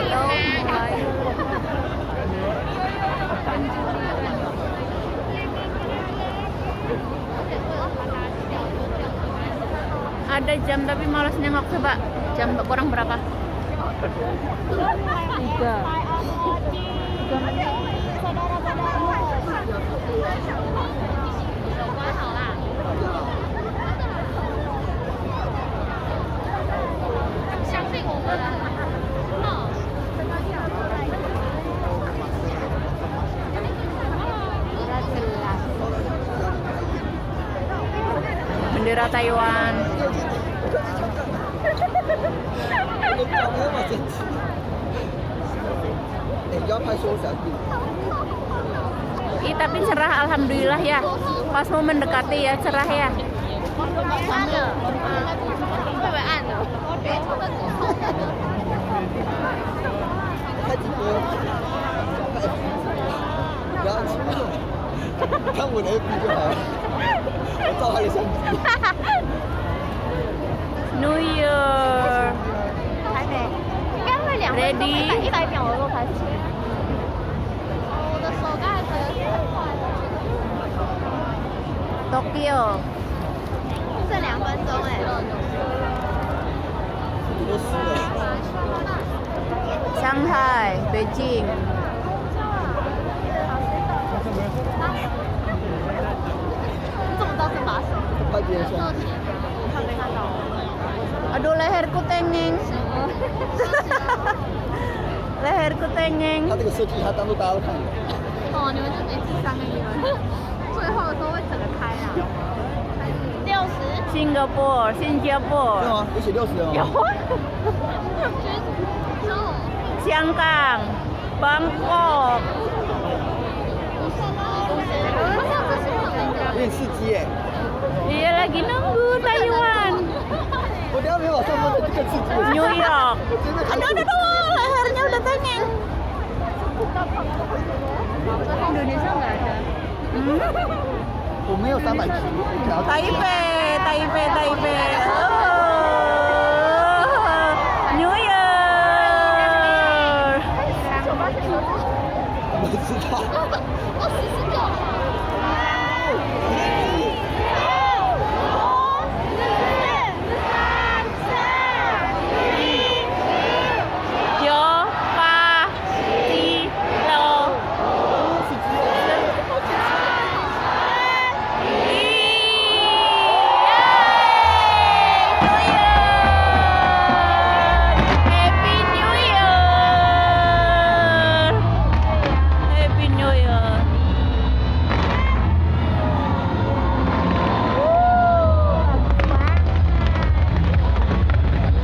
Kalau mulai ada jam tapi malas nengok. Coba jam kurang berapa? 3. Bendera Taiwan. Ih, tapi cerah alhamdulillah ya. Pas mau mendekati ya cerah ya. New Year. Ready? Tokyo. 剩2分钟哎。Shanghai, Beijing. 这么高是把手。 Aduh, leherku tengeng. Leherku tengeng. 他这个设计，他当做大家都看的。哦，你们就只3个月，最后的时候会整个开啊。60。 Singapore, 新加坡。对吗？有写60的吗？有。香港 Bangkok. 有点刺激耶！ Dia lagi nunggu Taiwan. 我等下没往上放，这更刺激。 New York. Aduh, lehernya udah tengeng. Indonesia nggak ada. 我没有300集。 Taipei. New Year. 我知道。哦，49。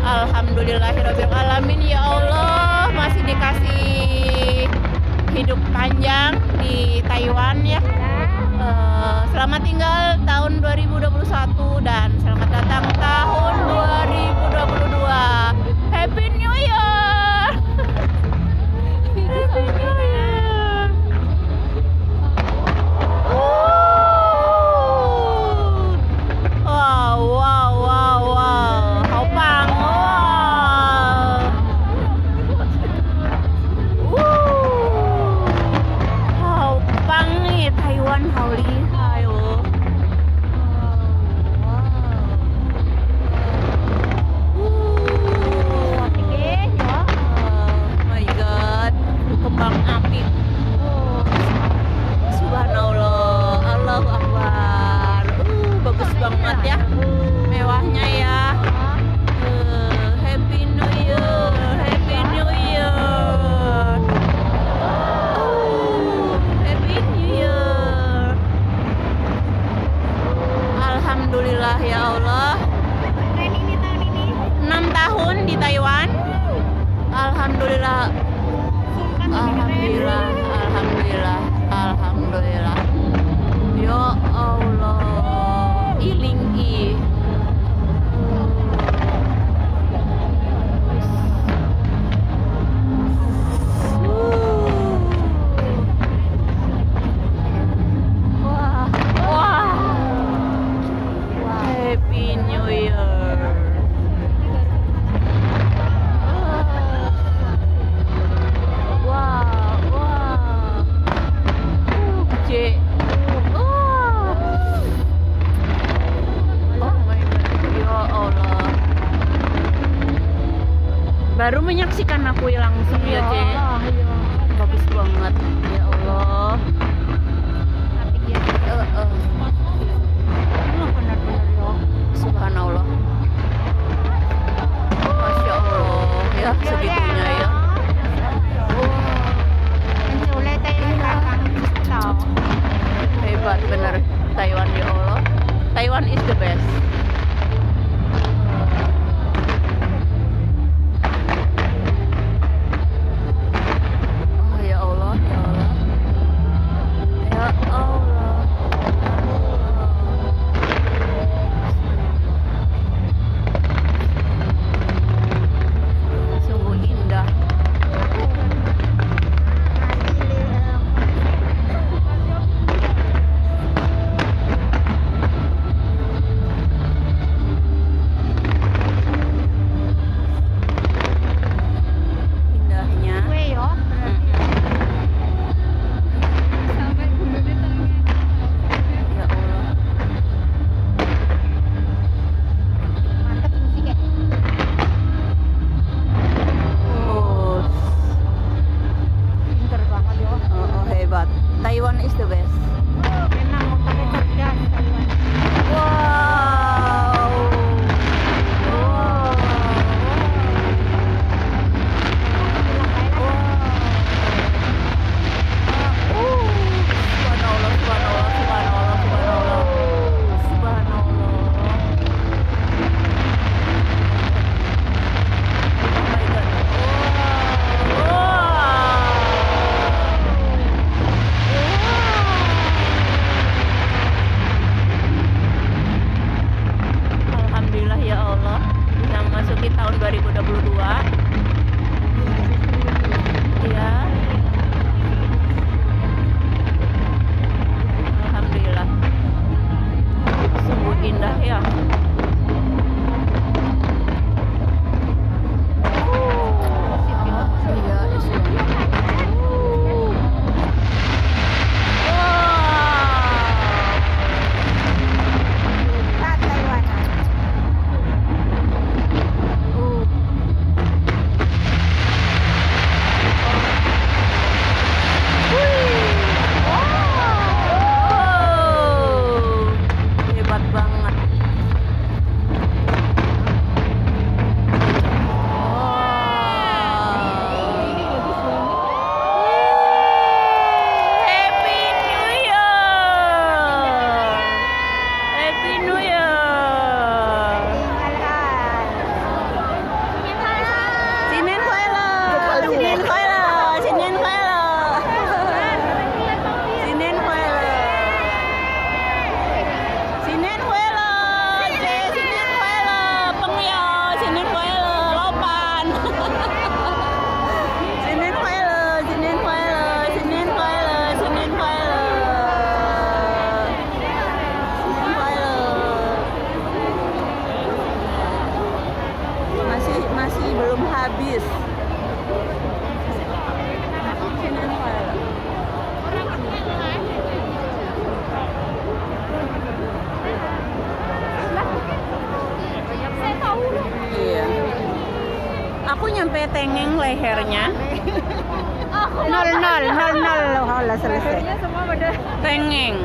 Alhamdulillahirrahmanirrahim. Ya Allah, masih dikasih hidup panjang di Taiwan ya. Selamat tinggal tahun 2021 dan selamat datang tahun 2022. Happy New Year. Happy New Year. Wow. Hao Bang. Hao Bang nih, Taiwan hao lihai oh. My God, kembang api. Subhanallah, Allahu Akbar. Bagus banget ya, mewahnya ya. Happy New Year, Happy New Year. Happy New Year. Alhamdulillah ya Allah. 6 tahun di Taiwan. Alhamdulillah. Ya Allah. Iling i. Wah. Happy New Year. Baru menyaksikan aku langsung ya, Ce. Allah, iya. Bagus banget. Ya Allah. Tapi dia benar-benar ya. Subhanallah. Masya Allah. Ya, segitunya ya. Menculai Taiwan belakang tahu. Hebat bener Taiwan, ya Allah. Taiwan is the best. Oh ya Allah, ya Allah. Ya Allah. Sungguh indah. Indahnya. Kue yo. Sampai bulu di tengah. Ya Allah. Mantap musiknya. Oh, Pinter banget yo. oh, hebat. Taiwan is the best. Memang otaknya cerdas Taiwan. Wow. Wow. Subhanallah, subhanallah, subhanallah, subhanallah. Subhanallah. Oh my God. Alhamdulillah ya Allah, bisa memasuki tahun 2022. Ya. Alhamdulillah. Sungguh indah ya. Iya, Tak Taiwan. Hebat banget. Happy New Year. Happy New Year.新年快乐！新年快乐！新年快乐！新年快乐！新年快乐！姐，新年快乐！朋友，新年快乐！老板，新年快乐！新年快乐！新年快乐！新年快乐！新年快乐！masih belum habis.新年快乐. Iya. Aku nyampe tengeng lehernya. Nol lah selesai. Tengeng.